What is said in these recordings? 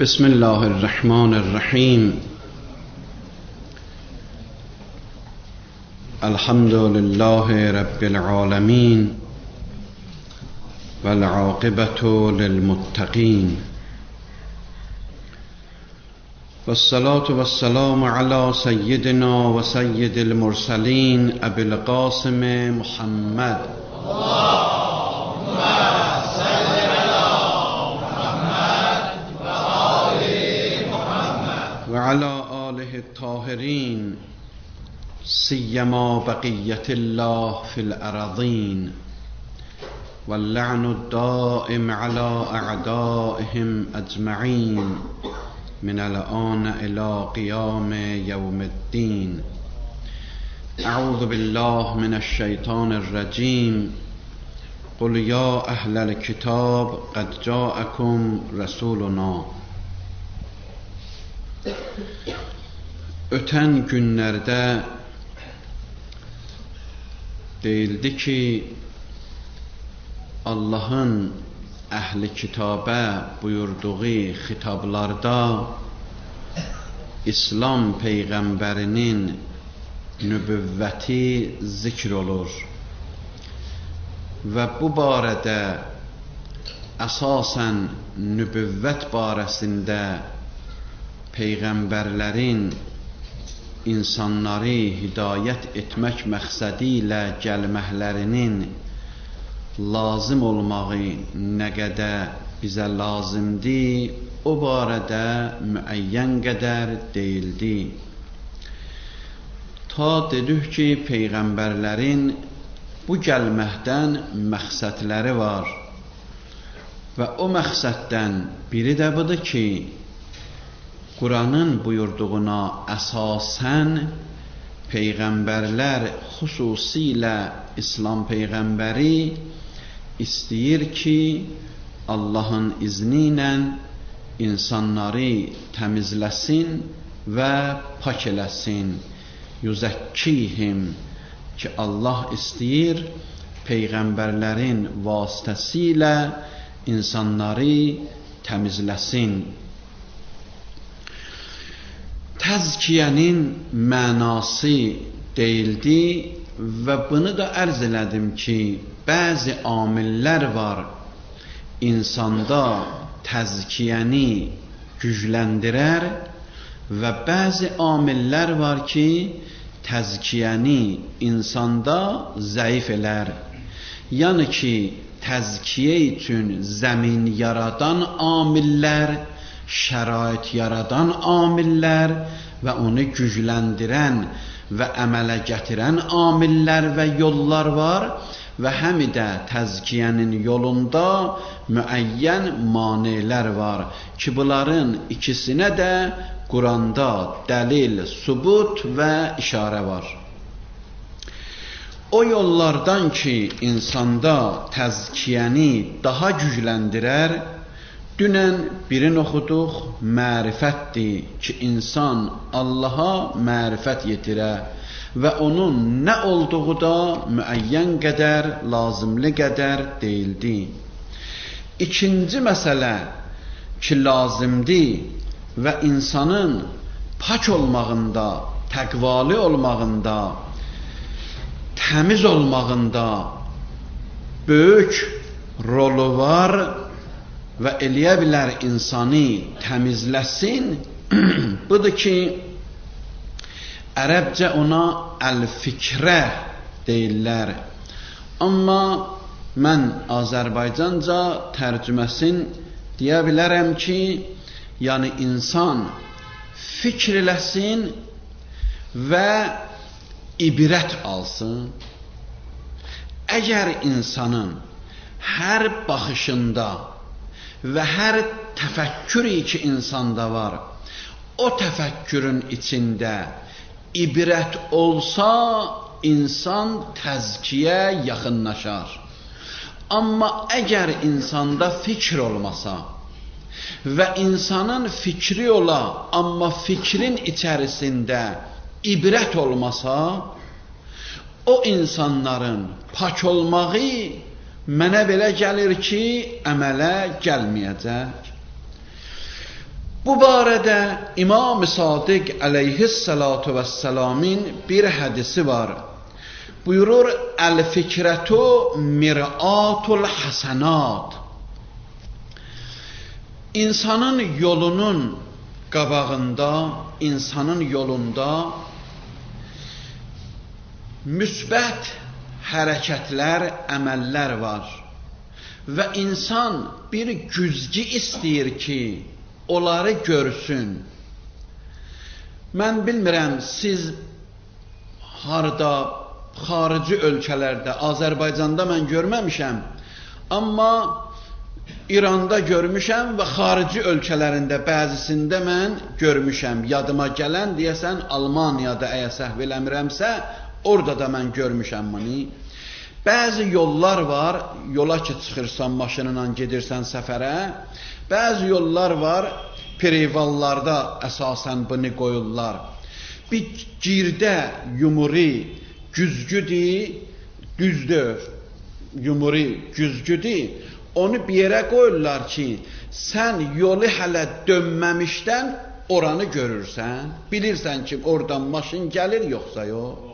بسم الله الرحمن الرحیم. الحمد لله رب العالمین والعاقبة للمتقین والصلاة والسلام على سيدنا وسيد المرسلين أبي القاسم محمد وعلى آله الطاهرين سيما بقية الله في الأراضين واللعن الدائم على أعدائهم أجمعين من الآن إلى قيام يوم الدين. أعوذ بالله من الشيطان الرجيم. قل يا أهل الكتاب قد جاءكم رسولنا. Ötən günlərdə deyildi ki, Allahın əhli kitabə buyurduğu xitablarda İslam Peyğəmbərinin nübüvvəti zikr olur və bu barədə əsasən nübüvvət barəsində Peyğəmbərlərin insanları hidayət etmək məqsədi ilə gəlməklərinin lazım olmağı nə qədər bizə lazımdır, o barədə müəyyən qədər deyildi. Ta dedik ki, Peyğəmbərlərin bu gəlməkdən məqsədləri var və o məqsəddən biri də budur ki, Quranın buyurduğuna əsasən Peyğəmbərlər, xüsusilə İslam Peyğəmbəri istəyir ki, Allahın izni ilə insanları təmizləsin və pak eləsin. Yüzəkkihim ki, Allah istəyir Peyğəmbərlərin vasitəsilə insanları təmizləsin. Təzkiyənin mənası deyildi və bunu da ərz elədim ki, bəzi amillər var insanda təzkiyəni gücləndirər və bəzi amillər var ki, təzkiyəni insanda zəif elər. Yəni ki, təzkiyə üçün zəmin yaradan amillər, şərait yaradan amillər və onu gücləndirən və əmələ gətirən amillər və yollar var və həm də təzkiyənin yolunda müəyyən maneələr var ki, bunların ikisinə də Quranda dəlil, sübut və işarə var. O yollardan ki, insanda təzkiyəni daha gücləndirər, dünən birini oxuduq, mərifətdir ki, insan Allaha mərifət yetirə və onun nə olduğu da müəyyən qədər, lazımlı qədər deyildi. İkinci məsələ ki, lazımdır və insanın pak olmağında, təqvalı olmağında, təmiz olmağında böyük rolu var və eləyə bilər insanı təmizləsin. Budur ki, ərəbcə ona əl-fikrə deyirlər. Amma mən Azərbaycanca tərcüməsin deyə bilərəm ki, yəni insan fikr eləsin və ibrət alsın. Əgər insanın hər baxışında və hər təfəkkürü ki, insanda var, o təfəkkürün içində ibrət olsa, insan təzkiyə yaxınlaşar. Amma əgər insanda fikr olmasa və insanın fikri ola, amma fikrin içərisində ibrət olmasa, o insanların pak olmağı Mənə belə gəlir ki, əmələ gəlməyəcək. Bu barədə İmam-ı Sadiq əleyhissalatu vəssalamin bir hədisi var. Buyurur, əl-fikrətu mir'atul hasanat. İnsanın yolunun qabağında, insanın yolunda müsbət hərəkətlər, əməllər var. Və insan bir güzgü istəyir ki, onları görsün. Mən bilmirəm, siz harda, xarici ölkələrdə, Azərbaycanda mən görməmişəm, amma İranda görmüşəm və xarici ölkələrində bəzisində mən görmüşəm. Yadıma gələn deyəsən Almaniyada, əgər səhv eləmirəmsə, orada da mən görmüşəm bunu. Bəzi yollar var, yola ki çıxırsan, maşınla gedirsən səfərə. Bəzi yollar var, perivallarda əsasən bunu qoyurlar. Bir girdə yumuri, güzgüdür, düzdür, yumuri, güzgüdür. Onu bir yerə qoyurlar ki, sən yolu hələ dönməmişdən oranı görürsən. Bilirsən ki, oradan maşın gəlir, yoxsa yox.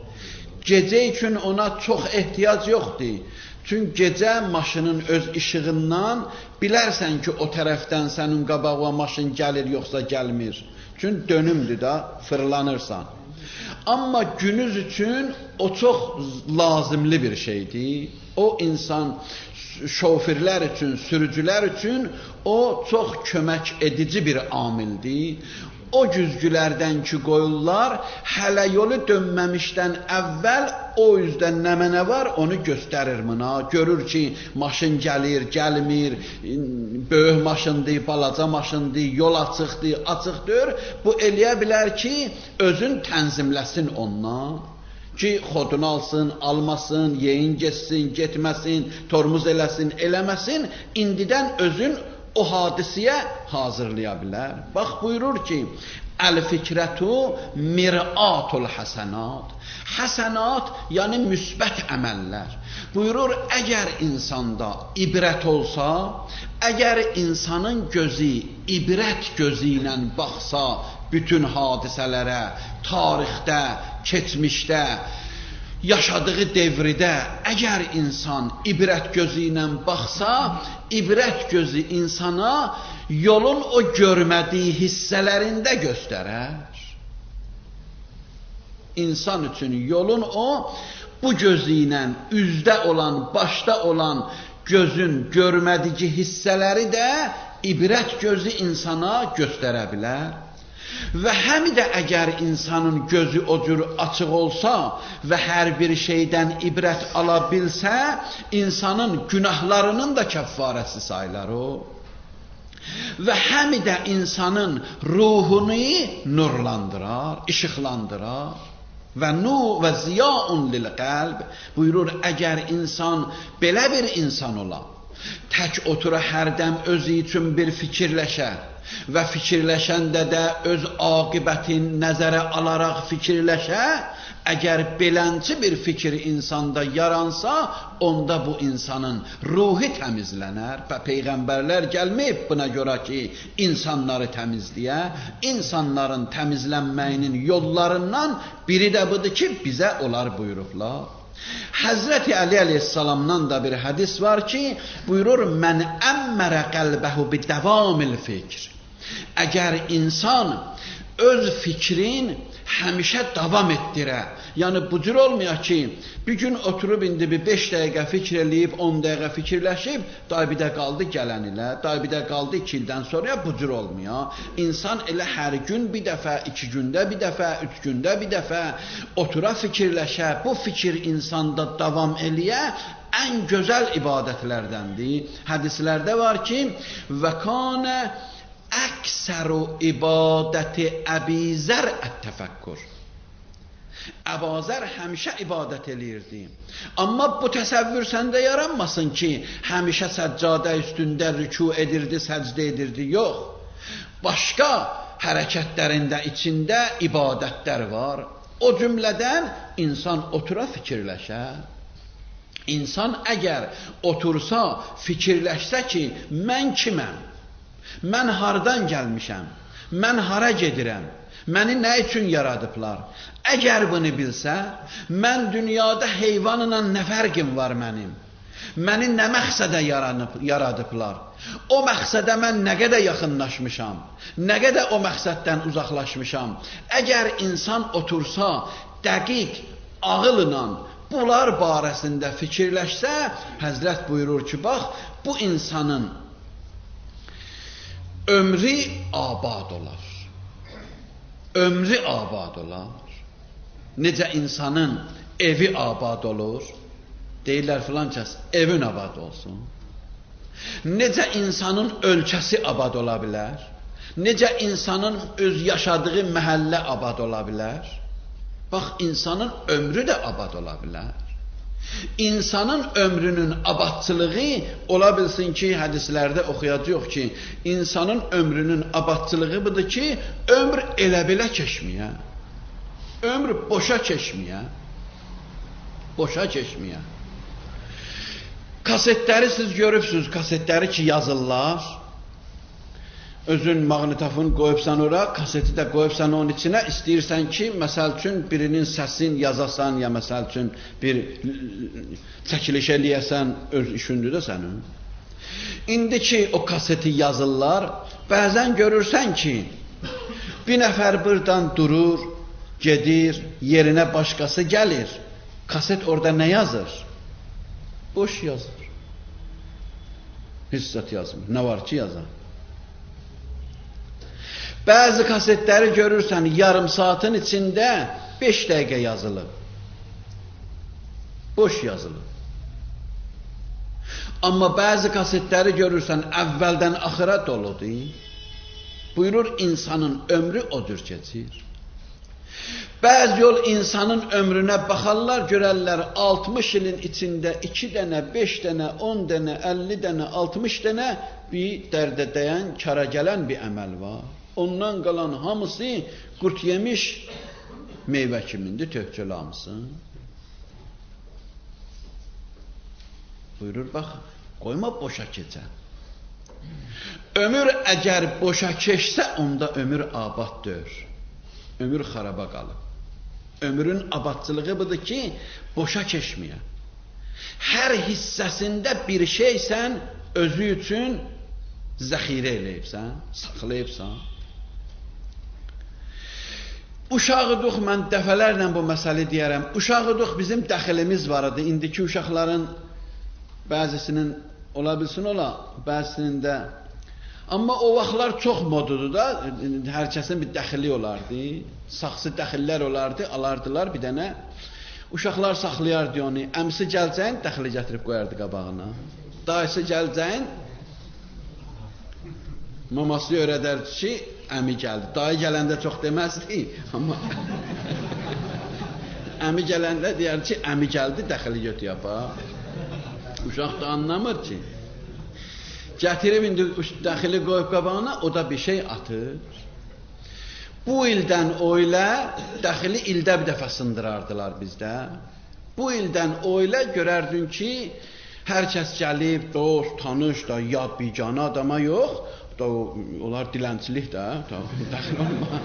Gecə üçün ona çox ehtiyac yoxdur. Çünki gecə maşının öz işığından bilərsən ki, o tərəfdən sənin qabağına maşın gəlir, yoxsa gəlmir. Çünki dönümdür da, fırlanırsan. Amma günüz üçün o çox lazımlı bir şeydir. O insan, şoförlər üçün, sürücülər üçün o çox kömək edici bir amildir. O güzgülərdən ki qoyurlar, hələ yolu dönməmişdən əvvəl o üzdən nə var, onu göstərir buna. Görür ki, maşın gəlir, gəlmir, böyük maşındır, balaca maşındır, yol açıqdır, açıqdır. Bu eləyə bilər ki, özün tənzimləsin ondan. Ki, xodunu alsın, almasın, yeyin geçsin, getməsin, tormuz eləsin, eləməsin, indidən özün o hadisiyə hazırlaya bilər. Bax, buyurur ki, əl-fikrətu mir'atul hasanat. Hasanat, yəni müsbət əməllər. Buyurur, əgər insanda ibrət olsa, əgər insanın gözü ibrət gözü ilə baxsa, bütün hadisələrə, tarixdə, keçmişdə, yaşadığı devrdə, əgər insan ibrət gözü ilə baxsa, ibrət gözü insana yolun o görmədiyi hissələrində göstərər. İnsan üçün yolun o, bu gözü ilə üzdə olan, başda olan gözün görmədiyi hissələri də ibrət gözü insana göstərə bilər. Və həm də əgər insanın gözü o cür açıq olsa və hər bir şeydən ibrət ala bilsə, insanın günahlarının da kəffarəsi sayılar o. Və həm də insanın ruhunu nurlandırar, işıqlandırar. Və nur və ziyaun lil qəlb buyurur, əgər insan belə bir insan ola, tək otura hərdən özü üçün bir fikirləşə və fikirləşəndə də öz aqibətin nəzərə alaraq fikirləşə, əgər belənçi bir fikir insanda yaransa, onda bu insanın ruhi təmizlənər və Peyğəmbərlər gəlməyib buna görə ki, insanları təmizləyə, insanların təmizlənməyinin yollarından biri də budur ki, bizə onlar buyurublar. Həzrəti Ali əleyhissalamdan da bir hədis var ki, buyurur, mən əmmərə qəlbəhu bidəvamil fikr. Əgər insan öz fikrin həmişə davam etdirə, yəni bu cür olmuyor ki, bir gün oturub indi bir 5 dəqiqə fikir eləyib, 10 dəqiqə fikirləşib, bir də qaldı gələn ilə, bir də qaldı 2 ildən sonra, bu cür olmuyor. İnsan elə hər gün bir dəfə, 2 gündə bir dəfə, 3 gündə bir dəfə otura fikirləşə, bu fikir insanda davam eləyə, ən gözəl ibadətlərdəndir. Hədislərdə var ki, və kanə əksəru ibadəti Əbizər ət-təfəkkur. Əbazər həmişə ibadət eləyirdi. Amma bu təsəvvür səndə yaranmasın ki, həmişə səccadə üstündə rükû edirdi, səcdə edirdi. Yox. Başqa hərəkətlərində içində ibadətlər var. O cümlədən insan otura fikirləşər. İnsan əgər otursa, fikirləşsə ki, mən kiməm? Mən hardan gəlmişəm? mən hara gedirəm, məni nə üçün yaradıblar? Əgər bunu bilsə, mən dünyada heyvanla nə fərqim var mənim? Məni nə məqsədə yaradıblar? O məqsədə mən nə qədər yaxınlaşmışam? Nə qədər o məqsəddən uzaqlaşmışam? Əgər insan otursa, dəqiq, ağılla bunlar barəsində fikirləşsə, Həzrət buyurur ki, bax, bu insanın ömrü abad olar. Ömrü abad olar. Necə insanın evi abad olur? Deyirlər filan kəs, evin abad olsun. Necə insanın ölkəsi abad ola bilər? Necə insanın öz yaşadığı məhəllə abad ola bilər? Bax, insanın ömrü də abad ola bilər. İnsanın ömrünün abadçılığı ola bilsin ki, hədislərdə oxuyacaq ki, insanın ömrünün abadçılığı budur ki, ömr elə belə keçməyə. Ömr boşa keçməyə. Boşa keçməyə. Kasetləri siz görübsünüz, kasetləri ki yazırlar. Özün maqnitofon qoyubsan ora, kaseti də qoyubsan onun içinə, istəyirsən ki, məsəl üçün birinin səsini yazasan, ya məsəl üçün bir çəkiliş eləyəsən, öz işündür də sənin. İndi ki, o kaseti yazırlar, bəzən görürsən ki, bir nəfər buradan durur, gedir, yerinə başqası gəlir. Kaset orada nə yazır? Boş yazır. Heç zət yazmır. Nə var ki yazar? Bəzi kasetləri görürsən, yarım saatın içində 5 dəqiqə yazılıb. Boş yazılıb. Amma bəzi kasetləri görürsən, əvvəldən axıra doludur. Buyurur, insanın ömrü odur keçir. Bəzi yol insanın ömrünə baxarlar, görərlər 60 ilin içində 2 dənə, 5 dənə, 10 dənə, 50 dənə, 60 dənə bir dərdə dəyən, kara gələn bir əməl var. Ondan qalan hamısı qurt yemiş meyvə kimindir, tökçəli hamısı. Buyurur, bax, qoyma boşa keçə. Ömür əgər boşa keçsə, onda ömür abad deyir. Ömür xaraba qalıb. Ömrün abadçılığı budur ki, boşa keçməyə. Hər hissəsində bir şey sən özü üçün zəxirə eləyibsən, saxlayıbsan. Uşağıdıq, mən dəfələrlə bu məsələ deyərəm. Uşağıdıq, bizim dəxilimiz var idi. İndiki uşaqların bəzisinin ola bilsin ola, bəzisinin də. Amma o vaxtlar çox modudur da, hər kəsin bir dəxili olardı. Saxsı dəxillər olardı, alardılar bir dənə. Uşaqlar saxlayardı onu. Əmsi gəlcəyin, dəxili gətirib qoyardı qabağına. Dayısı gəlcəyin, maması öyrədərdi ki, əmi gəldi. Dayı gələndə çox deməzdi, amma əmi gələndə deyərdi ki, əmi gəldi, dəxili götü yapar. Uşaq da anlamır ki. Gətirib indi dəxili qoyub qabağına, o da bir şey atır. Bu ildən o ilə dəxili ildə bir dəfə sındırardılar bizdə. Bu ildən o ilə görərdin ki, hər kəs gəlib, dost, tanış da, yad, bicanə adama yox, onlar dilənçilik də, dəxil olma.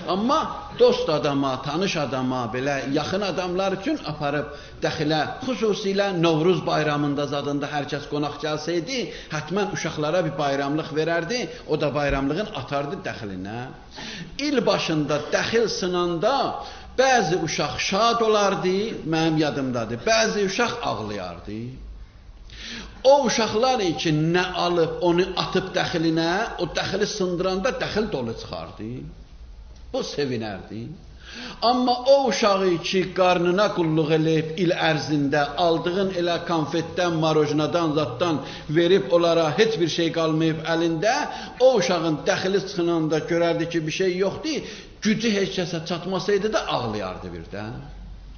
Amma dost adama, tanış adama, belə yaxın adamlar üçün aparıb dəxilə, xüsusilə Novruz bayramında zadında hər kəs qonaq gəlsəydi, hətmən uşaqlara bir bayramlıq verərdi, o da bayramlığın atardı dəxilinə. İl başında dəxil sınanda bəzi uşaq şad olardı, mənim yadımdadır, bəzi uşaq ağlayardı. O uşaqlar ki, nə alıb, onu atıb dəxilinə, o dəxili sındıranda dəxil dolu çıxardı. Bu sevinərdi. Amma o uşağı ki, qarnına qulluq eləyib il ərzində, aldığın elə konfetdən, marojnadan, zatdan verib onlara heç bir şey qalmayıb əlində, o uşağın dəxili çıxınanda görərdi ki, bir şey yoxdur, gücü heç kəsə çatmasaydı da ağlayardı birdən.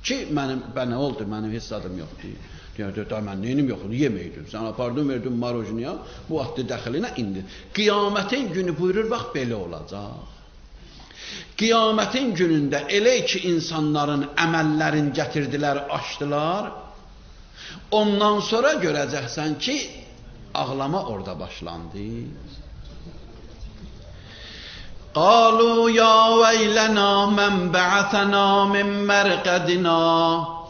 Ki, nə oldu, mənim heç adım yoxdur. Da mən neynim yoxdur, yeməkdir. Sən apardın, verdin marojnaya, bu atdı dəxilinə indi. Qiyamətin günü buyurur, bax, belə olacaq. Qiyamətin günündə elə ki, insanların əməllərini gətirdilər, açdılar, ondan sonra görəcəksən ki, ağlama orada başlandı. قالوا يا ويلنا من بعثنا من مرقدنا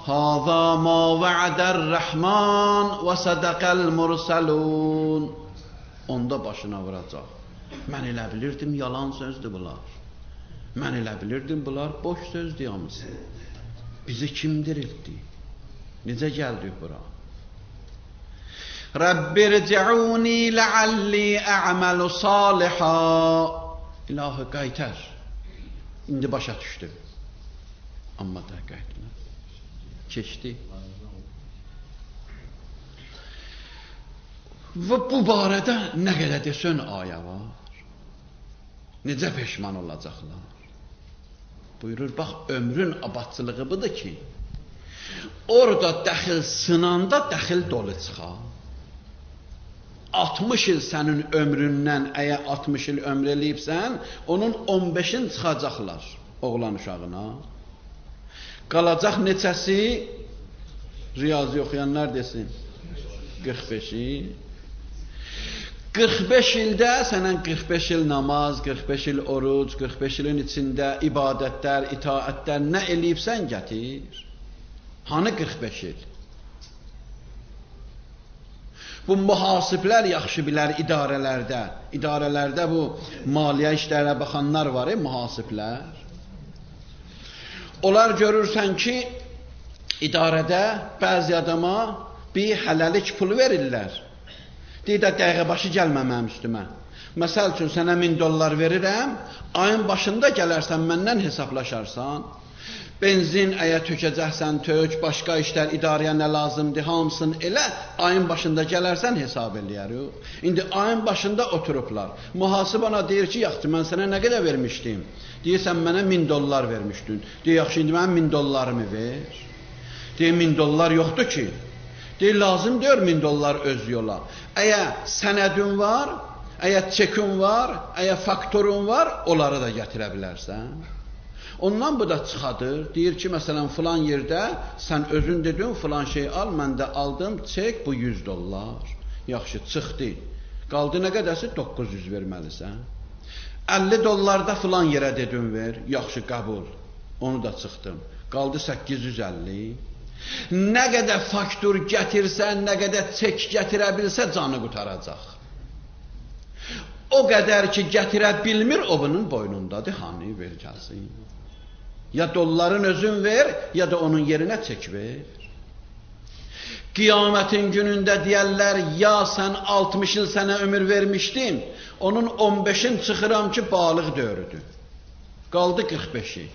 هذا ما وعد الرحمن وصدق المرسلون. Onda başına vuracaq. Mən elə bilirdim yalan sözdür bunlar. Mən elə bilirdim bunlar boş sözdür hamısı. Bizi kim diriltdi? Necə gəldik bura? Rabbirci'uni lealli a'malu saliha. İlahi qaytar. İndi başa düşdüm. Amma da qaytmır. Keçdi. Və bu barədə nə qədər desən ayə var. Necə peşman olacaqlar. Buyurur, bax ömrün abadçılığı budur ki, orada dəxil sınanda dəxil dolu çıxar. 60 il sənin ömründən, əgər 60 il ömr eləyibsən, onun 15'in çıxacaqlar oğlan uşağına. Qalacaq neçəsi? Riyazi oxuyanlar desin. 45'i. 45 ildə sənə 45 il namaz, 45 il oruc, 45 ilin içində ibadətlər, itaətlər nə eləyibsən gətir. Hanı 45 il? Bu mühasiblər yaxşı bilər idarələrdə. İdarələrdə bu maliyyə işlərə baxanlar var, mühasiblər. Onlar görürsən ki, idarədə bəzi adama bir hələlik pul verirlər. Deyir də dəqiqə başı gəlmə mənim üstümə. Məsəl üçün sənə $1000 verirəm, ayın başında gələrsən məndən hesablaşarsan. Benzin əgər tökəcəksən tök, başqa işlər idarəyə nə lazımdır, hamısını elə ayın başında gələrsən hesab eləyərik. İndi ayın başında oturublar. Mühasib ona deyir ki, yaxşı mən sənə nə qədər vermişdim? Deyirsən mənə $1000 vermişdin. Deyir, yaxşı indi mənim $1000'ımı ver. Deyir, $1000 yoxdur ki. Deyir, lazım deyir $1000 öz yola. Əgər sənədin var, əgər çekin var, əgər faktorun var, onları da gətirə bilərsən. Ondan bu da çıxadır. Deyir ki, məsələn, filan yerdə sən özün dedin, filan şey al, mən də aldım, çek bu $100. Yaxşı, çıxdı. Qaldı nə qədərsi? 900 verməlisən. $50 da filan yerə dedin ver. Yaxşı, qəbul. Onu da çıxdım. Qaldı 850. Nə qədər faktor gətirsən, nə qədər çek gətirə bilsə canı qutaracaq. O qədər ki gətirə bilmir, o bunun boynundadır. Hani ver gəlsin. Ya dolların özün ver, ya da onun yerinə çek ver. Qiyamətin günündə deyərlər, ya sən 60 il sənə ömür vermişdim, onun 15'in çıxıram ki, balıq dövrüdür. Qaldı 45'i.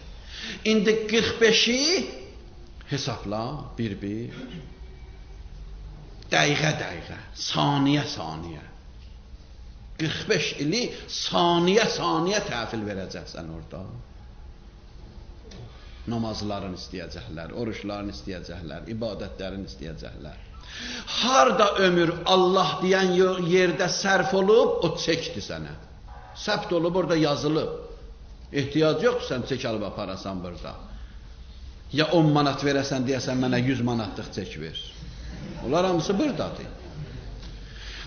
İndi 45'i hesabla bir-bir. Dəqiqə-dəqiqə, saniyə-saniyə. 45 ili saniyə-saniyə təhvil verəcəksən orada. Namazların istəyəcəklər, oruçların istəyəcəklər, ibadətlərin istəyəcəklər. Harda ömür Allah deyən yerdə sərf olub, o çəkdi sənə. Səbt olub, orada yazılıb. Ehtiyac yoxdur, sən çək alıb aparasan burada. Ya 10 manat verəsən, deyəsən mənə 100 manatlıq çək ver. Onlar hamısı buradadır.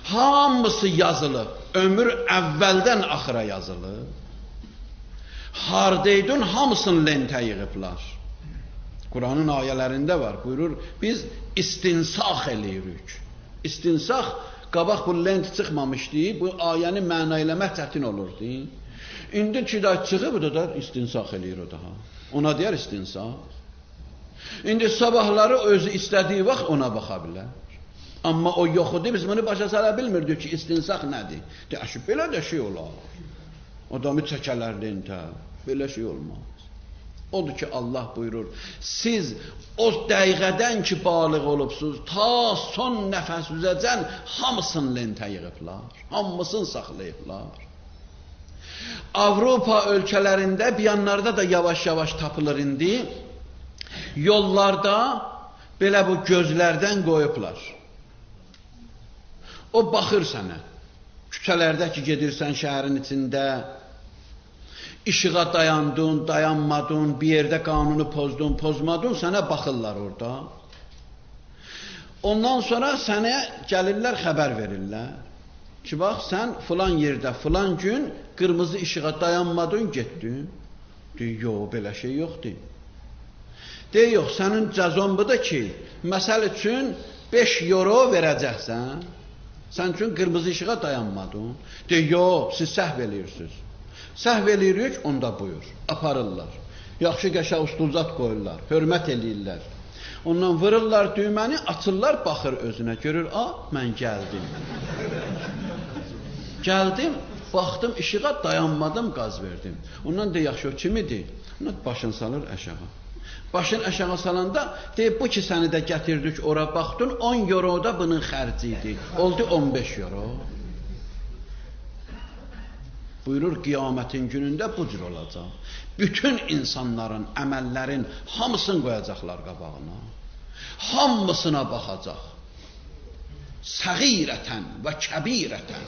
Hamısı yazılıb. Ömür əvvəldən axıra yazılıb. Hardaydın hamısını lentə yığıblar. Quranın ayələrində var. Buyurur, biz istinsax eləyirik. İstinsax, qabaq bu lent çıxmamışdı, bu ayəni məna eləmək çətin olurdu. İndi ki da çıxıb, bu da istinsax eləyir o daha. Ona deyər istinsax. İndi sabahları özü istədiyi vaxt ona baxa bilər. Amma o yox idi, biz bunu başa sala bilmirdik ki, istinsax nədir? Deyək, belə də şey olar. Adamı çəkələr lentə, belə şey olmaz. Odur ki, Allah buyurur, siz o dəqiqədən ki, balıq olubsuz, ta son nəfəsüzəcən hamısını lentə yığıblar, hamısını saxlayıblar. Avropa ölkələrində, bir yanlarda da yavaş-yavaş tapılır indi, yollarda belə bu gözlərdən qoyublar. O baxır sənə, küçələrdə ki, gedirsən şəhərin içində, işığa dayandın, dayanmadın, bir yerdə qanunu pozdun, pozmadın, sənə baxırlar orada. Ondan sonra sənə gəlirlər, xəbər verirlər ki, bax, sən filan yerdə, filan gün qırmızı işığa dayanmadın, getdin. Deyir, yox, belə şey yoxdur. Deyir, yox, sənin cəzon budur ki, məsəl üçün 5 euro verəcəksən, sən üçün qırmızı işığa dayanmadın. Deyir, yox, siz səhv eləyirsiniz. Səhv eləyirik, onda buyur, aparırlar. Yaxşı qəşə ustulzat qoyurlar, hörmət eləyirlər. Ondan vırırlar düyməni, açırlar, baxır özünə, görür, mən gəldim. Gəldim, baxdım işığa, dayanmadım, qaz verdim. Ondan deyir, yaxşı, o kimidir? Ondan başını salır aşağı. Başını aşağı salanda, deyir, bu ki səni də gətirdik, ora baxdın, 10 euro da bunun xərci idi. Oldu 15 euro. Buyurur, qiyamətin günündə bu cür olacaq. Bütün insanların, əməllərin hamısını qoyacaqlar qabağına. Hamısına baxacaq. Səğirətən və kəbirətən.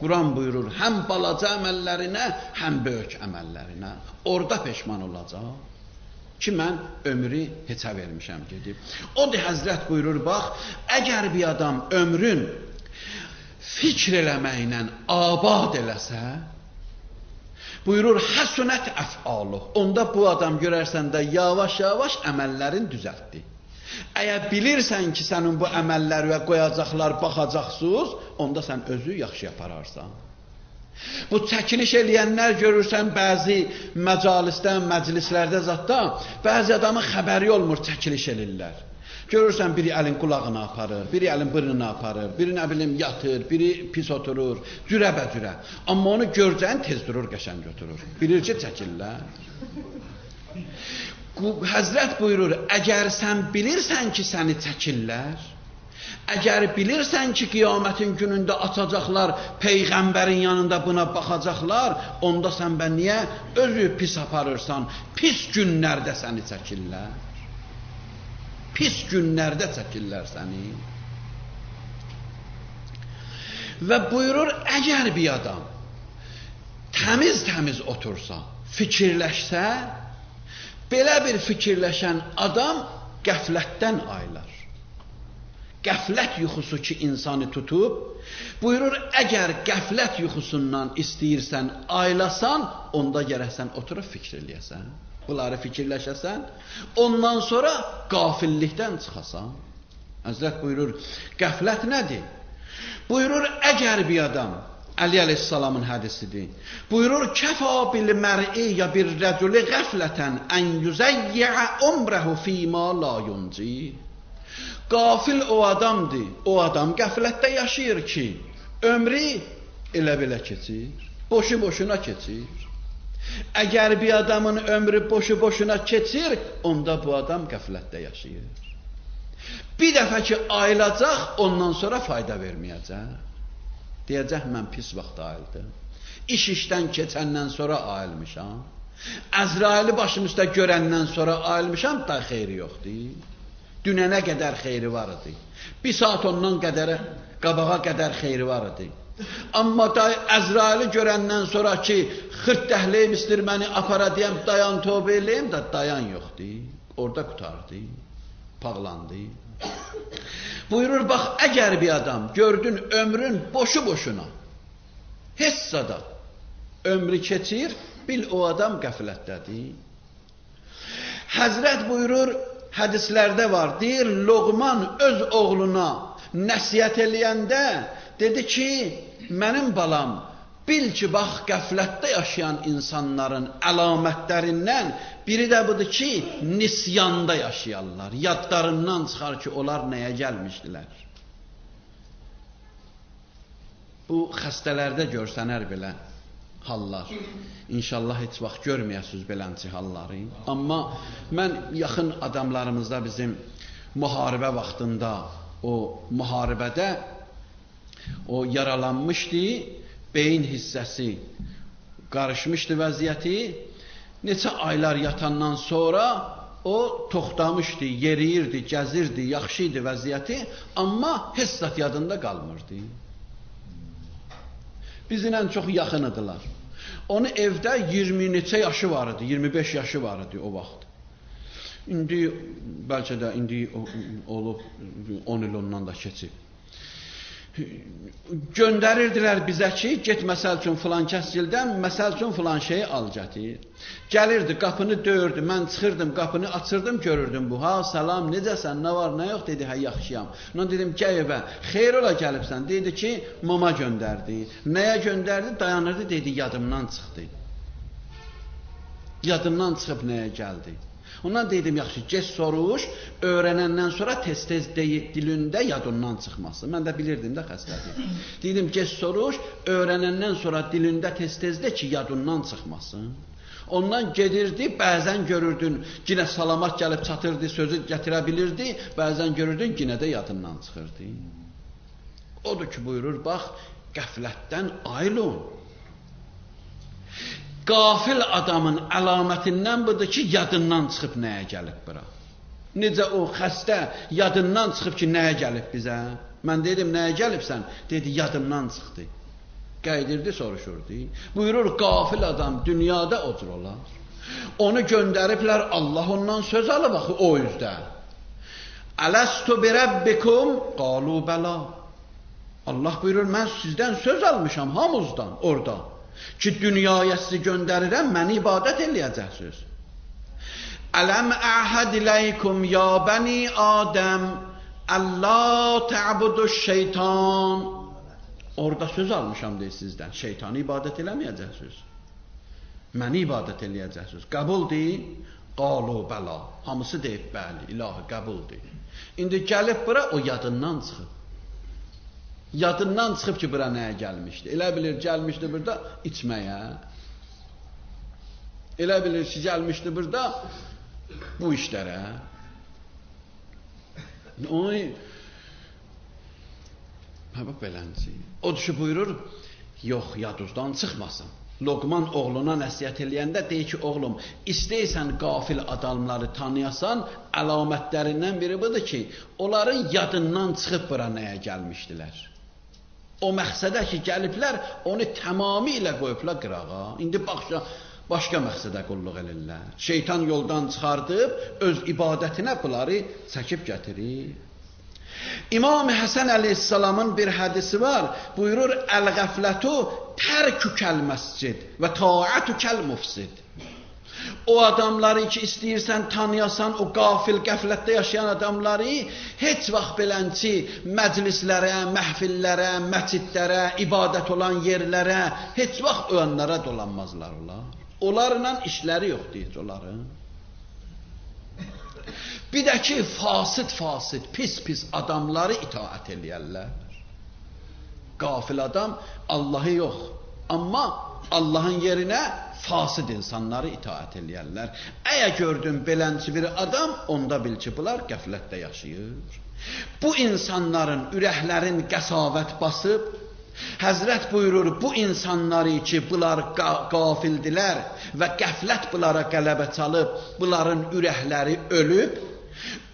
Quran buyurur, həm balaca əməllərinə, həm böyük əməllərinə. Orada peşman olacaq ki, mən ömrü heçə vermişəm gedib. O da Həzrət buyurur, bax, əgər bir adam ömrün fikr eləməklə abad eləsə, buyurur, həsunət əf'aluh. Onda bu adam görərsən də yavaş-yavaş əməllərin düzəltdi. Əgər bilirsən ki, sənin bu əməlləri qoyacaqlar, baxacaqsınız, onda sən özü yaxşı yapararsan. Bu çəkiliş eləyənlər görürsən bəzi məcalisdə, məclislərdə zatda, bəzi adamın xəbəri olmur, çəkiliş eləyirlər. Görürsən, biri əlin qulağına aparır, biri əlin bırnına aparır, biri nə bilim yatır, biri pis oturur, cürəbə-cürə. Amma onu görcən tez durur, qəşəng oturur. Bilir ki, çəkirlər. Həzrət buyurur, əgər sən bilirsən ki, səni çəkirlər, əgər bilirsən ki, qiyamətin günündə açacaqlar, Peyğəmbərin yanında buna baxacaqlar, onda sən bən niyə özü pis aparırsan, pis günlərdə səni çəkirlər. Pis günlərdə çəkirlər səni. Və buyurur, əgər bir adam təmiz-təmiz otursa, fikirləşsə, belə bir fikirləşən adam qəflətdən aylar. Qəflət yuxusu ki, insanı tutub, buyurur, əgər qəflət yuxusundan istəyirsən, aylasan, onda gərəksən oturub fikir eləyəsən. Bunları fikirləşəsən, ondan sonra qafillikdən çıxasan. Həzrət buyurur, qəflət nədir? Buyurur, əgər bir adam, Əli əleyhissalamın hədisidir, buyurur, kəfə bil mər'i ya bir rəculi qəflətən ən yüzəyyə umrəhu fīmə la yunci. Qafil o adamdır, o adam qəflətdə yaşayır ki, ömrü elə-belə keçir, boşu-boşuna keçir. Əgər bir adamın ömrü boşu-boşuna keçir, onda bu adam qəflətdə yaşayır. Bir dəfə ki, ayılacaq, ondan sonra fayda verməyəcək. Deyəcək, mən pis vaxt ayıldım. İş işdən keçəndən sonra ayılmışam. Əzraili başım üstə görəndən sonra ayılmışam, da xeyri yoxdur. Dünənə qədər xeyri var idi. Bir saat ondan qabağa qədər xeyri var idi. Amma Əzraili görəndən sonra ki, xırtdəhliyim istir məni apara deyəm, dayan tövbə eləyim də dayan yoxdur. Orada qutardı, pağlandı. Buyurur, bax, əgər bir adam gördün ömrün boşu-boşuna, heç sada ömrü keçir, bil o adam qəflətdədir. Həzrət buyurur, hədislərdə var, deyir, Loğman öz oğluna nəsiyyət eləyəndə dedi ki, mənim balam, bil ki, bax, qəflətdə yaşayan insanların əlamətlərindən biri də budur ki, nisyanda yaşayarlar. Yadlarından çıxar ki, onlar nəyə gəlmişdilər. Bu xəstələrdə görsənər belə hallar. İnşallah heç vaxt görməyəsiniz belənci halları. Amma mən yaxın adamlarımızda bizim müharibə vaxtında, o müharibədə o yaralanmışdı, beyin hissəsi qarışmışdı vəziyyəti. Neçə aylar yatandan sonra o toxtamışdı, yeriyirdi, gəzirdi, yaxşı idi vəziyyəti, amma heç zat yadında qalmırdı. Bizlə çox yaxınıdılar. Onu evdə 20 neçə yaşı var idi, 25 yaşı var idi o vaxt. İndi, bəlkə də indi olub 10 il ondan da keçib. Göndərirdilər bizə ki, get məsəl üçün filan kəsgildən, məsəl üçün filan şeyi al gətir. Gəlirdi, qapını döyürdü, mən çıxırdım, qapını açırdım, görürdüm bu. Ha, salam, necəsən, nə var, nə yox, dedi, hə, yaxşıyam. Ona dedim, gəl evə, xeyr ola gəlibsən, dedi ki, mama göndərdi. Nəyə göndərdi, dayanırdı, dedi, yadımdan çıxdı. Yadımdan çıxıb nəyə gəldi. Ondan dedim, yaxşı, get soruş, öyrənəndən sonra tez-tez dilində yadından çıxmasın. Mən də bilirdim də xəstədir. Dedim, get soruş, öyrənəndən sonra dilində tez-tez də ki, yadından çıxmasın. Ondan gedirdi, bəzən görürdün, yenə salamat gəlib çatırdı, sözü gətirə bilirdi, bəzən görürdün, yenə də yadından çıxırdı. Odur ki, buyurur, bax, qəflətdən ayrılın. Qafil adamın əlamətindən budur ki, yadından çıxıb nəyə gəlib bura. Necə o xəstə yadından çıxıb ki, nəyə gəlib bizə? Mən dedim, nəyə gəlibsən? Dedi, yadımdan çıxdı. Qayıdırdı, soruşurdu. Buyurur, qafil adam dünyada otur olar. Onu göndəriblər, Allah ondan söz alıb axı o üzdə. Ələstu bi rabbikum qalu bəla. Allah buyurur, mən sizdən söz almışam hamızdan orada. Ki, dünyaya sizi göndərirəm, məni ibadət eləyəcəksiniz. Ələm əhəd iləykum ya bəni Adəm, əllə tə'budu şeytan. Orada söz almışam deyil sizdən, şeytanı ibadət eləməyəcəksiniz. Məni ibadət eləyəcəksiniz. Qəbul deyil, qalu bəla. Hamısı deyib, bəli, ilahi qəbul deyil. İndi gəlib bura, o yadından çıxıb. Yadından çıxıb ki, bura nəyə gəlmişdi? Elə bilir, gəlmişdi burada içməyə. Elə bilir ki, gəlmişdi burada bu işlərə. Belənci. O düşü buyurur, yox, yaduzdan çıxmasın. Loqman oğluna nəsiyyət eləyəndə deyir ki, oğlum, istəyirsən qafil adamları tanıyasan, əlamətlərindən biri budur ki, onların yadından çıxıb bura nəyə gəlmişdilər. O məqsədə ki, gəliblər, onu tamamilə qoyublar qırağa. İndi başqa məqsədə qulluq elirlər. Şeytan yoldan çıxardıb, öz ibadətinə bunları çəkib gətirir. İmam Həsən əleyhissalamın bir hədisi var, buyurur, əl-qəflətu tərkükəl məscid və taətükəl mufsid. O adamları ki, istəyirsən tanıyasan, o qafil, qəflətdə yaşayan adamları heç vaxt belənci məclislərə, məhfillərə, məcidlərə, ibadət olan yerlərə, heç vaxt onlara dolanmazlar olar. Onlarla işləri yoxdur heç onların. Bir də ki, fasid, pis adamları itaət eləyərlər. Qafil adam Allahı yox, amma Allahın yerinə fasid insanları itaət eləyərlər. Əgər gördün belənci bir adam, onda bil ki, bunlar qəflətdə yaşayır. Bu insanların ürəklərin qəsavət basıb, Həzrət buyurur, bu insanları ki, bunlar qafildilər və qəflət bunlara qələbə çalıb, bunların ürəkləri ölüb,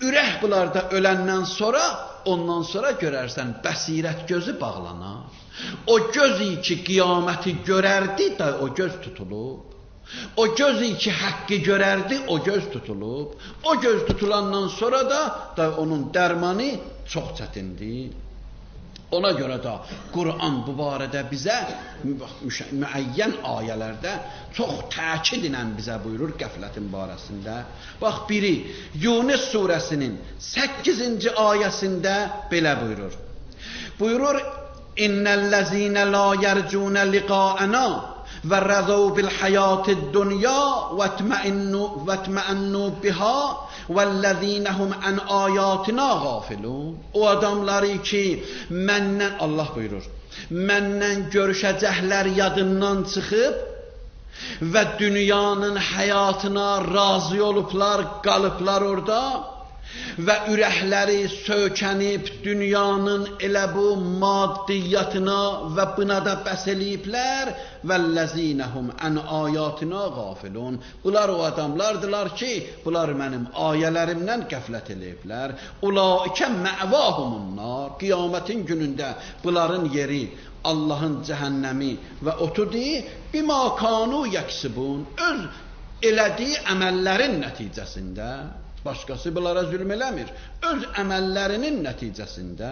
ürək bunlarda öləndən sonra, ondan sonra görərsən, bəsirət gözü bağlanar. O göz ki, qiyaməti görərdi, da o göz tutulub. O göz ki, haqqı görərdi, o göz tutulub. O göz tutulandan sonra da onun dərmanı çox çətindir. Ona görə də Quran bu barədə bizə müəyyən ayələrdə çox təkid ilə bizə buyurur qəflətin barəsində. Bax, biri Yunus surəsinin 8-ci ayəsində belə buyurur. Buyurur, İnnellezine la yercune liqa'ana ve razau bil hayatid dunya ve etma'annu biha vellezine hum an ayatina gafilun. O adamları ki məndən, Allah buyurur, məndən görüşəcəklər yadından çıxıb və dünyanın həyatına razı olublar, qalıblar orada. Və ürəkləri sökənib dünyanın elə bu maddiyyatına və buna da bəs eləyiblər. Vəlləzinəhum ən ayatina qafilun. Bunlar o adamlardılar ki, bunlar mənim ayələrimdən qəflət eləyiblər. Ulaikə məvahumunnar. Qiyamətin günündə bunların yeri Allahın cəhənnəmi və otudur. Bima kanu yaksibun. Öz elədiyi əməllərin nəticəsində. Başqası bunlara zülm eləmir. Öz əməllərinin nəticəsində.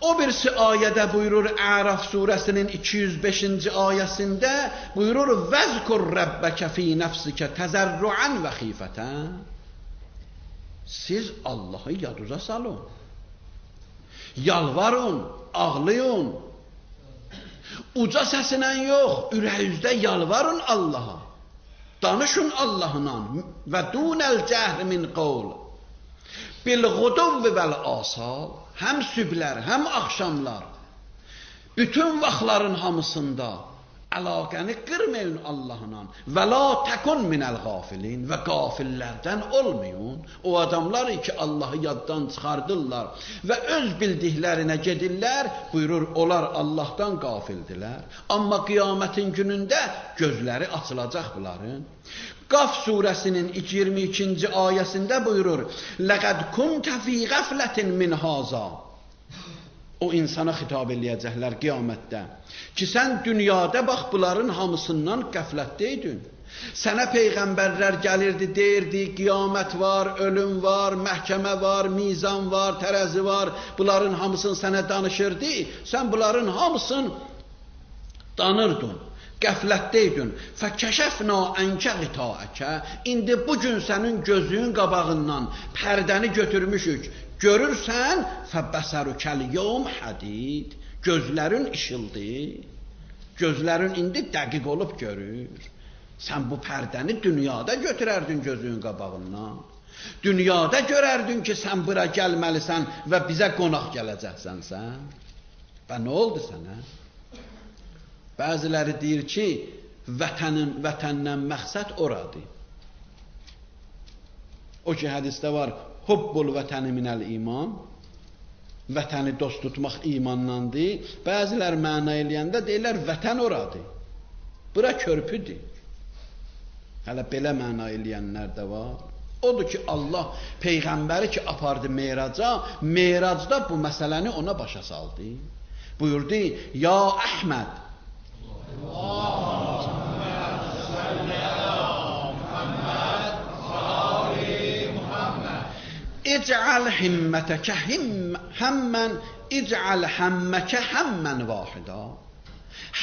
O birisi ayədə buyurur, Əraf surəsinin 205-ci ayəsində buyurur, vəzkur rəbbəkə fi nəfsikə təzərruən və xifətən. Siz Allah'ı yaduza salın. Yalvarın, ağlayın. Uca səsinlə yox, ürəyinizdə yalvarın Allah'a. Danışın Allah'la və dunəl cəhr min qavl. Bilğuduvvi vəl asal. Həm süblər, həm axşamlar. Bütün vaxtların hamısında əlaqəni qırmayın Allah'la. Və la təkun minəl qafilin. Və qafillərdən olmayın. O adamlar ki Allah'ı yaddan çıxardırlar və öz bildiklərinə gedirlər, buyurur, onlar Allah'tan qafildilər. Amma qiyamətin günündə gözləri açılacaq bunların. Qaf surəsinin 22-ci ayəsində buyurur, Ləqəd kuntə fī qəflətin min haza. O insana xitab eləyəcəklər qiyamətdə. Ki sən dünyada bax bunların hamısından qəflətdəydin. Sənə peyğəmbərlər gəlirdi, deyirdi, qiyamət var, ölüm var, məhkəmə var, mizan var, tərəzi var. Bunların hamısını sənə danışırdı. Sən bunların hamısını danırdın. Qəflətdəydin. Fəkəşəfnə ənkə qitaəkə. İndi bugün sənin gözünün qabağından pərdəni götürmüşük. Görürsən, fəbəsərükəl yevm hədid. Gözlərin işıldı. Gözlərin indi dəqiq olub görür. Sən bu pərdəni dünyada götürərdin gözünün qabağından. Dünyada görərdin ki, sən bura gəlməlisən və bizə qonaq gələcəksən sən. Və nə oldu sənə? Bəziləri deyir ki, vətəndən məqsəd oradır. O ki, hədisdə var, hubbul vətəni minəl iman, vətəni dost tutmaq imandandır. Bəzilər məna eləyəndə deyirlər, vətən oradır. Bura körpüdür. Hələ belə məna eləyənlər də var. Odur ki, Allah Peyğəmbəri ki, apardı Meyraca, Meyracda bu məsələni ona başa saldı. Buyurdu, ya Əhməd, İc'al himmətəkə həmmən, İc'al həmməkə həmmən vahida.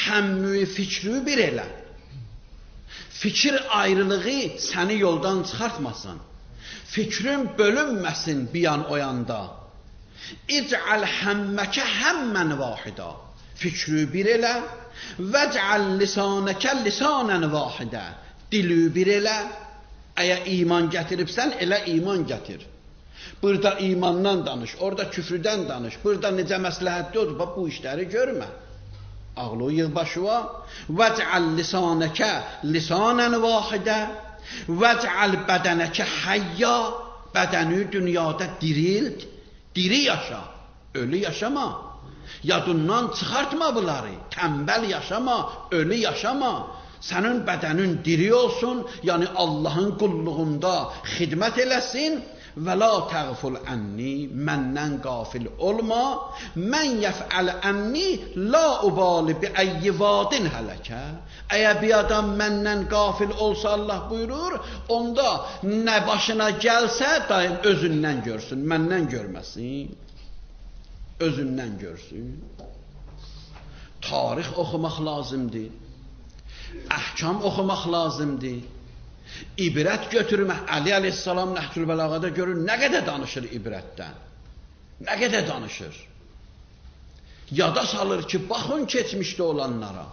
Həmmü fikri bir elə. Fikir ayrılığı səni yoldan çıxartmasın. Fikrin bölünməsin bir an o yanda. İc'al həmməkə həmmən vahida. Fikri bir elə. Vəc'al lisanəkə lisanən vahidə. Dili bir elə. Əgər iman gətiribsən, elə iman gətir. Burada imandan danış, orada küfrüdən danış. Burada necə məsləhətli olur, bu işləri görmə. Ağlı yığ başıva. Vəc'al lisanəkə lisanən vahidə. Vəc'al bədənəkə həyya. Bədəni dünyada dirilt. Diri yaşa, ölü yaşama. Yadından çıxartma bunları. Tənbəl yaşama, ölü yaşama. Sənin bədənin diri olsun, yəni Allahın qulluğunda xidmət eləsin. Və la təğful ənni, məndən qafil olma. Mən yəfəl ənni, la ubali bi əyyi vadin hələkə. Əgər bir adam məndən qafil olsa, Allah buyurur, onda nə başına gəlsə, daim özündən görsün, məndən görməsin. Özündən görsün. Tarix oxumaq lazımdır. Əhkam oxumaq lazımdır. İbrət götürmək. Əli əleyhissalam Nəhcül Bəlağada görür, nə qədər danışır ibrətdən. Nə qədər danışır. Yada salır ki, baxın keçmişdə olanlara.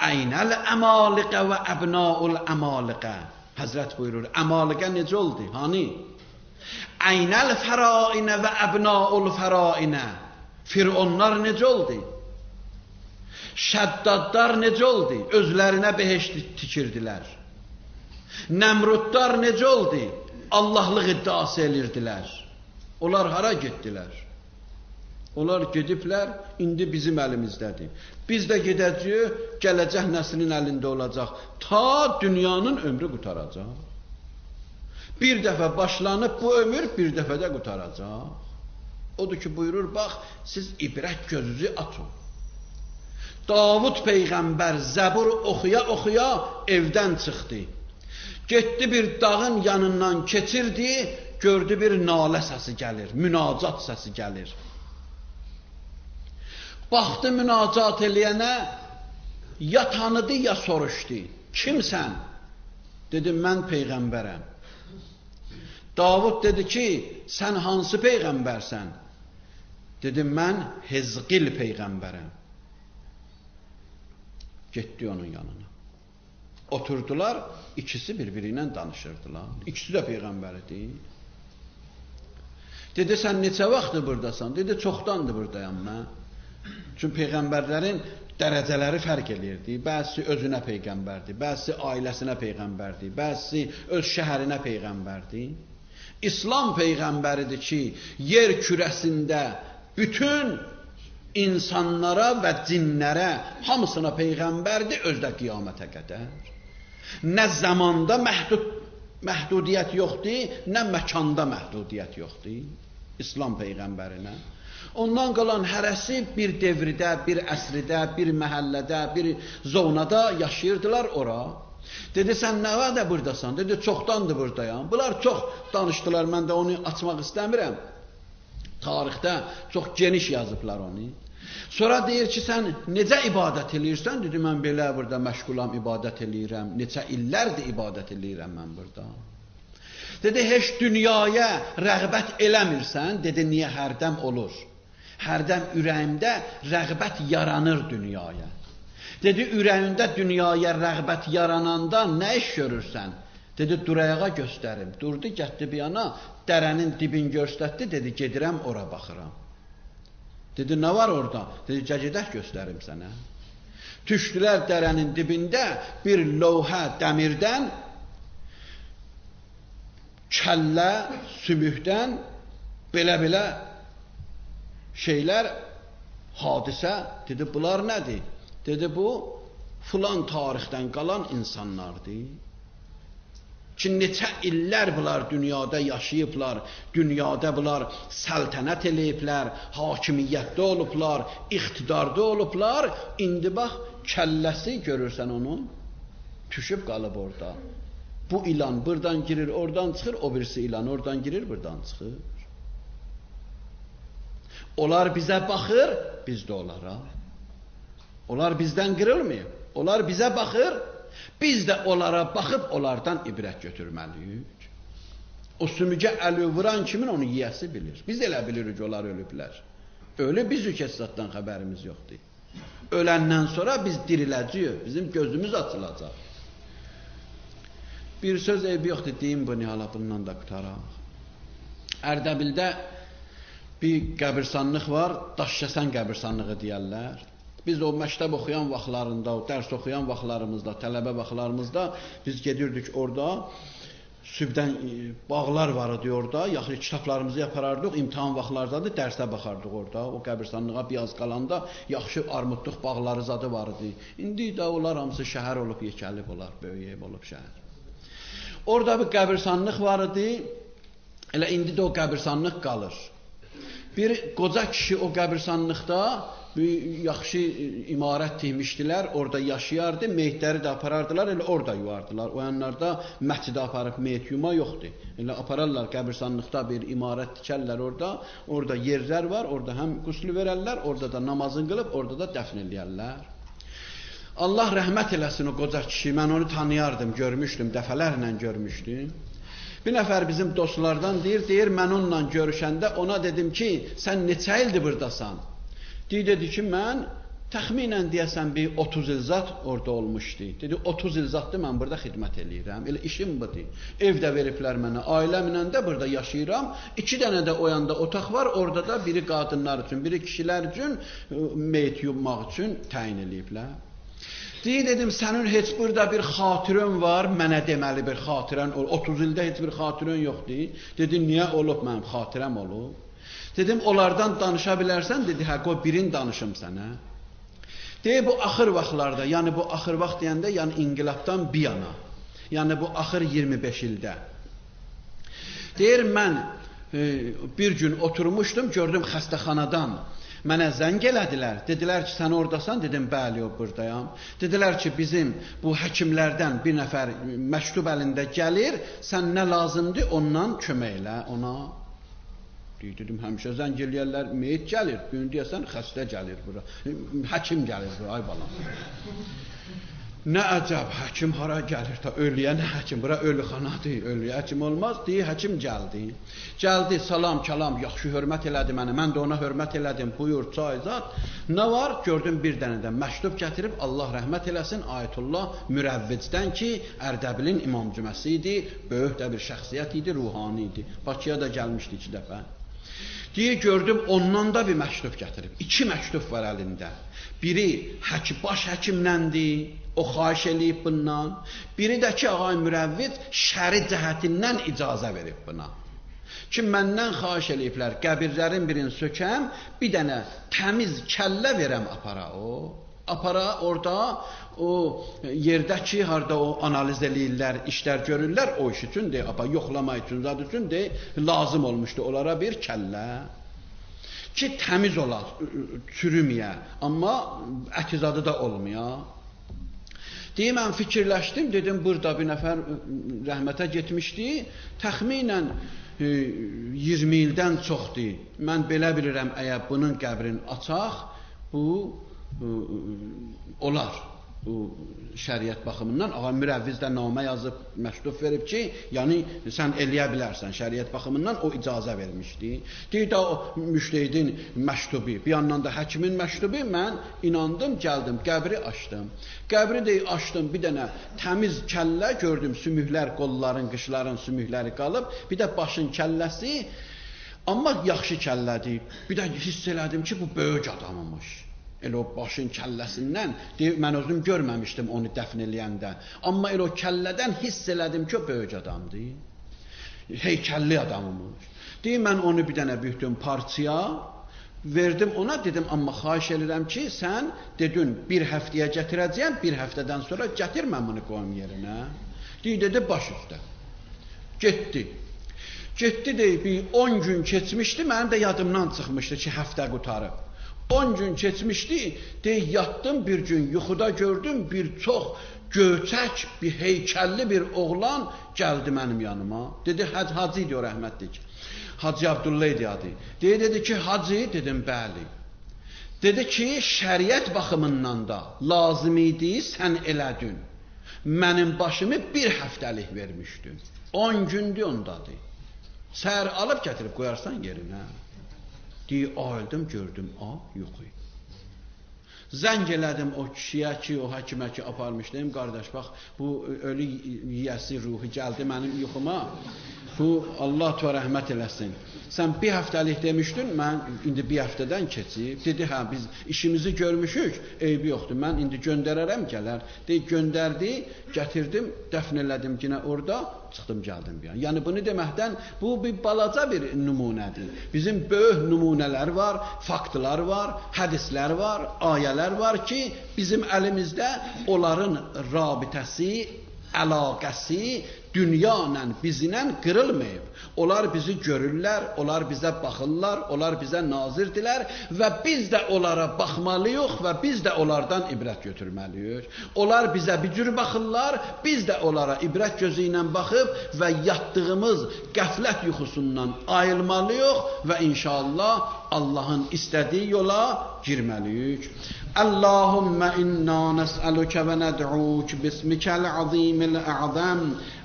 Əynəl əmaliqə və əbnaul əmaliqə. Həzrət buyurur, əmaliqə necə oldu? Hani? Əynəl fərainə və əbnaul fərainə. Fironlar necə oldu? Şəddadlar necə oldu? Özlərinə beheşt tikirdilər. Nəmrudlar necə oldu? Allahlıq iddiası edirdilər. Onlar hara getdilər? Onlar gediblər, indi bizim əlimizdədir. Biz də gedəcəyik, gələcək nəslin əlində olacaq. Ta dünyanın ömrü qutaracaq. Bir dəfə başlanıb bu ömür bir dəfədə qutaracaq. Odur ki, buyurur, bax, siz ibrət gözünüzü atın. Davud Peyğəmbər Zəbur oxuya-oxuya evdən çıxdı. Getdi bir dağın yanından keçirdi, gördü bir nalə səsi gəlir, münacat səsi gəlir. Baxdı münacat eləyənə, ya tanıdı, ya soruşdu. Kimsən? Dedim, mən peyğəmbərəm. Davud dedi ki, sən hansı peyğəmbərsən? Dedim, mən Hezqil peyğəmbərəm. Getdi onun yanına. Oturdular, ikisi birbiriyle danışırdılar. İkisi de peyğəmbərdir. Dedi, sən neçə vaxtdır buradasan? Dedi, çoxdandır buradayam mən. Çünki peyğəmbərlərin dərəcələri fərq eləyirdi. Bəzisi özünə peyğəmbərdir, bəzisi ailəsinə peyğəmbərdir, bəzisi öz şəhərinə peyğəmbərdir. İslam peyğəmbəridir ki, yer kürəsində bütün insanlara və cinlərə hamısına peyğəmbərdir, özdə qiyamətə qədər. Nə zamanda məhdudiyyət yoxdur, nə məkanda məhdudiyyət yoxdur. İslam peyğəmbərinə. Ondan qalan hərəsi bir devirdə, bir əsridə, bir məhəllədə, bir zonada yaşayırdılar ora. Dedi, sən nə vaxtda buradasan? Dedi, çoxdandır buradayam. Bunlar çox danışdılar, mən də onu açmaq istəmirəm. Tarixdə çox geniş yazıblar onu. Sonra deyir ki, sən necə ibadət eləyirsən? Dedi, mən belə burada məşğulam, ibadət eləyirəm. Neçə illərdir ibadət eləyirəm mən burada. Dedi, heç dünyaya rəğbət eləmirsən? Dedi, niyə hərdəm olur? Hərdəm ürəyimdə rəğbət yaranır dünyaya. Dedi, ürəyində dünyaya rəğbət yarananda nə iş görürsən? Dedi, dur ayağa göstərim. Durdu, getdi bir yana, dərənin dibini göstərdi, dedi, gedirəm, ora baxıram. Dedi, nə var orada? Dedi, gedək göstərim sənə. Düşdülər dərənin dibində bir lövhə dəmirdən, kəllə, sümükdən, belə-belə şeylər, hadisə. Dedi, bunlar nədir? Dedi, bu filan tarixdən qalan insanlardır. Ki, neçə illər bunlar dünyada yaşayıblar, dünyada bunlar səltənət eləyiblər, hakimiyyətdə olublar, iqtidarda olublar. İndi bax, kəlləsi görürsən onun, düşüb qalıb orada. Bu ilan buradan girir, oradan çıxır, o birisi ilan oradan girir, buradan çıxır. Onlar bizə baxır, biz də onlara. Onlar bizdən qırılmıyor. Onlar bizə baxır, biz də onlara baxıb onlardan ibrət götürməliyik. O sümücə əli vuran kimin onu yiyəsi bilir. Biz elə bilirik ki, onlar ölüblər. Ölü biz ükəssatdan xəbərimiz yoxdur. Öləndən sonra biz diriləcəyik, bizim gözümüz açılacaq. Bir söz eybi yoxdur, deyim bu nihala bundan da qutaraq. Ərdəbildə bir qəbirstanlıq var, Daşkəsən qəbirstanlığı deyərlər. Biz o məktəb oxuyan vaxtlarında, dərs oxuyan vaxtlarımızda, tələbə vaxtlarımızda biz gedirdik orada. Sübdən bağlar var idi orada, yaxşı kitablarımızı yaparardıq, imtahan vaxtlardadır, dərsə baxardıq orada. O qəbirstanlığa bir az qalanda yaxşı armudluq bağları zadı var idi. İndi də onlar hamısı şəhər olub, yekəlib olar, böyük ev olub şəhər. Orada bir qəbirstanlıq var idi, elə indi də o qəbirstanlıq qalır. Bir qoca kişi o qəbirstanlıqda yaxşı imarət tihmişdilər, orada yaşayardı, meyitləri də aparardılar, elə orada yuvardılar. O yanlarda məscidə aparıb meyit yuma yoxdur. Elə apararlar qəbirstanlıqda bir imarət tikərlər orada yerlər var, orada həm qüslü verərlər, orada da namazını qılıb, orada da dəfn eləyərlər. Allah rəhmət eləsin o qoca kişi, mən onu tanıyardım, görmüşdüm, dəfələrlə görmüşdüm. Bir nəfər bizim dostlardan deyir, mən onunla görüşəndə ona dedim ki, sən neçə ildir buradasan? Dedi ki, mən təxminən deyəsən bir 30 il zat orada olmuşdu. Dedi, 30 il zatdır mən burada xidmət eləyirəm. Elə işim budur. Ev də veriblər mənə, ailəmlə də burada yaşayıram. 2 dənə də o yanda otaq var, orada da biri qadınlar üçün, biri kişilər üçün, meyit yummaq üçün təyin eləyiblər. Dedim, sənin heç burada bir xatirən var, mənə deməli bir xatirən olur. 30 ildə heç bir xatirən yoxdur. Dedim, niyə olub mənim xatirəm olub? Dedim, onlardan danışa bilərsən? Dedi, hə, qoy birini danışım sənə. Deyir, bu axır vaxtlarda, yəni bu axır vaxt deyəndə, yəni inqilabdan bir yana, yəni bu axır 25 ildə. Deyir, mən bir gün oturmuşdum, gördüm xəstəxanadan. Mənə zəng elədilər, dedilər ki, sən oradasan, dedim, bəli, o buradayam. Dedilər ki, bizim bu həkimlərdən bir nəfər məktub əlində gəlir, sən nə lazımdır, ondan kömək elə ona. Dedim, həmişə zəng eləyərlər, meyit gəlir, bu gün deyəsən, xəstə gəlir bura, həkim gəlir bura, ay balam. Nə əcəb, həkim hara gəlir, ta ölüyə nə həkim, bura ölüxanadır, ölüyə həkim olmaz, deyir, həkim gəldi. Gəldi, salam, kəlam, yaxşı hörmət elədi mənə, mən də ona hörmət elədim, buyur, çay, zat. Nə var? Gördüm bir dənə də məktub gətirib, Allah rəhmət eləsin, Ayətullah Mürəvvicdən ki, Ərdəbilin imam cüməsi idi, böyük də bir şəxsiyyət idi, ruhani idi. Bakıya da gəlmişdi 2 dəfə. Deyir, gördüm, ondan da bir məktub gətirib. 2 məktub var əlində. Biri baş həkimləndir, o xahiş eləyib bundan. Biri də ki, ağay Mürəvvic şəri cəhətindən icazə verib buna. Ki, məndən xahiş eləyiblər, qəbirlərin birini sökəm, bir dənə təmiz kəllə verəm apara o. Apara orada o yerdəki, harada o analiz eləyirlər, işlər görürlər, o iş üçündür, yoxlama üçün, zad üçündür, lazım olmuşdu onlara bir kəllə. Ki, təmiz ola, çürüməyə, amma ətizadı da olmaya. Deyim, mən fikirləşdim, dedim, burada bir nəfər rəhmətə getmişdi, təxminən 20 ildən çoxdur. Mən belə bilirəm, əgər bunun qəbrini açaq, bu olar. Bu şəriət baxımından ağa Mürəvviz də namə yazıb məktub verib ki, yəni sən eləyə bilərsən, şəriət baxımından o icazə vermişdi. Deyir də o müştəhidin məktubu, bir yandan da həkimin məktubu, mən inandım, gəldim, qəbri açdım. Qəbri də açdım, bir dənə təmiz kəllə gördüm, sümüklər, qolların, qışların sümükləri qalıb, bir də başın kəlləsi, amma yaxşı kəllədir. Bir də hiss elədim ki, bu böyük adamımış. Elə o başın kəlləsindən, mən özüm görməmişdim onu dəfn eləyəndə. Amma elə o kəllədən hiss elədim ki, o böyük adamdır. Heykəlli adamımış. Deyim, mən onu bir dənə büyütdüm parçaya, verdim ona, dedim, amma xahiş edirəm ki, sən dedin, bir həftəyə gətirəcəyəm, bir həftədən sonra gətirməm bunu qoyum yerinə. Deyim, dedi, baş üstə. Getdi. Getdi deyib, 10 gün keçmişdi, mənim də yadımdan çıxmışdı ki, həftə qutarıb. 10 gün keçmişdi, deyək, yatdım bir gün, yuxuda gördüm, bir çox göçək, bir heykəlli bir oğlan gəldi mənim yanıma. Dedi, hacı idi o rəhmətlik. Hacı Abdullah idi adı. Dedi ki, hacı, dedim, bəli. Dedi ki, şəriət baxımından da lazım idi, sən elədin. Mənim başımı bir həftəlik vermişdin. 10 gündür ondadır. Səhər alıb gətirib qoyarsan yerinə. Deyir, ayıldım, gördüm, yox. Zəng elədim o kişiyə ki, o həkimə ki, aparmışdım, qardaş, bax, bu ölü yiyəsi ruhu gəldi mənim yuxuma, bu Allah tüvə rəhmət eləsin. Sən bir həftəlik demişdin, mən indi bir həftədən keçib, dedi, hə, biz işimizi görmüşük, eybi yoxdur, mən indi göndərərəm gələr. Deyib, göndərdi, gətirdim, dəfn elədim yine orada, çıxdım, gəldim bir an. Yəni, bunu deməkdən, bu bir balaca bir nümunədir. Bizim böyük nümunələr var, faktlar var, hədislər var, ayələr var ki, bizim əlimizdə onların rabitəsi, əlaqəsi dünya ilə, bizlə qırılmayıb. Onlar bizi görürlər, onlar bizə baxırlar, onlar bizə nazirdirlər və biz də onlara baxmalıyıq və biz də onlardan ibrət götürməliyik. Onlar bizə bir cür baxırlar, biz də onlara ibrət gözü ilə baxıb və yatdığımız qəflət yuxusundan ayılmalıyıq və inşallah Allahın istədiyi yola girməliyik. Allahümmə inna nəsəlükə və nəd'uk bismikəl azimil əzəm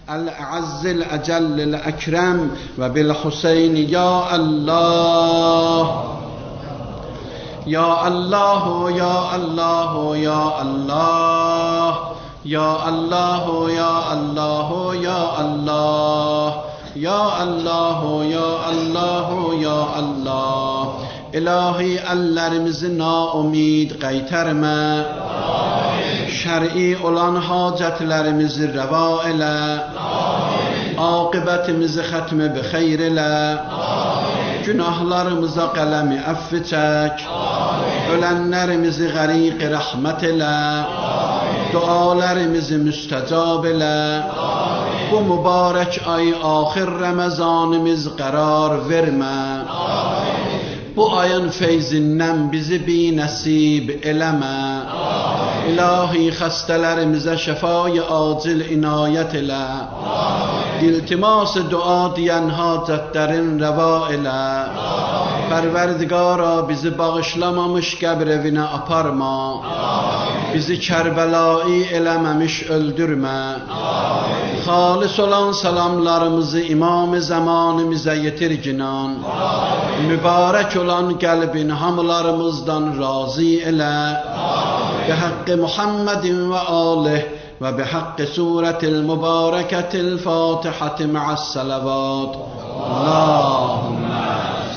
الأعز الأجل الأكرم وبالحسين يا الله يا الله يا الله يا الله يا الله يا الله يا الله يا الله يا الله يا الله İlahi əllərimizi naumid qaytarma, şər'i olan hacətlərimizi rəva elə, aqibətimizi xətmə bi xeyr elə, günahlarımıza qələmi əffi çək, ölənlərimizi qəriq rəhmət elə, dualarımızı müstəcab elə, bu mübarək ay axir Ramazanımız qərar vermə, bu ayın feyzindən bizi bi nəsib eləmə, İlahi xəstələrimizə şəfayı acil inayət elə, التماس دعا دیyen hacetlerin reva ile. Perverdigara bizi bağışlamamış qəbr evinə aparma. Bizi Kərbəla'i eləməmiş öldürmə. Halis olan salamlarımızı İmam-ı zamanımıza yetirginan. Mübarək olan qəlbin hamılarımızdan razı elə. Bihaqqi Muhammedin və alih ve بحق سورة المباركة الفاتحة مع الصلوات. اللهم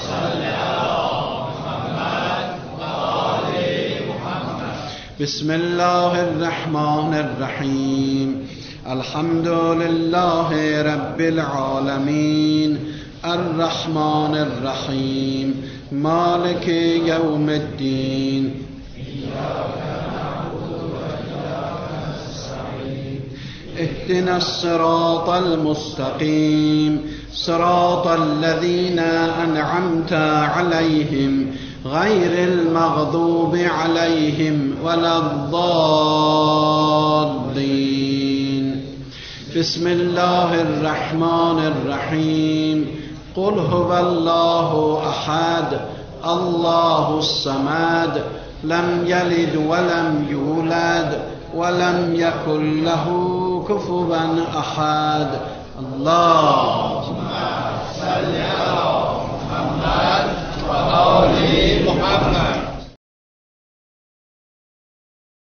صل على محمد وآل محمد. بسم الله الرحمن الرحيم. الحمد لله رب العالمين الرحمن الرحيم مالك يوم الدين. اهدنا الصراط المستقيم صراط الذين أنعمت عليهم غير المغضوب عليهم ولا الضالين. بسم الله الرحمن الرحيم. قل هو الله أحد الله الصمد لم يلد ولم يولد ولم يكن له كفوا أحد. الله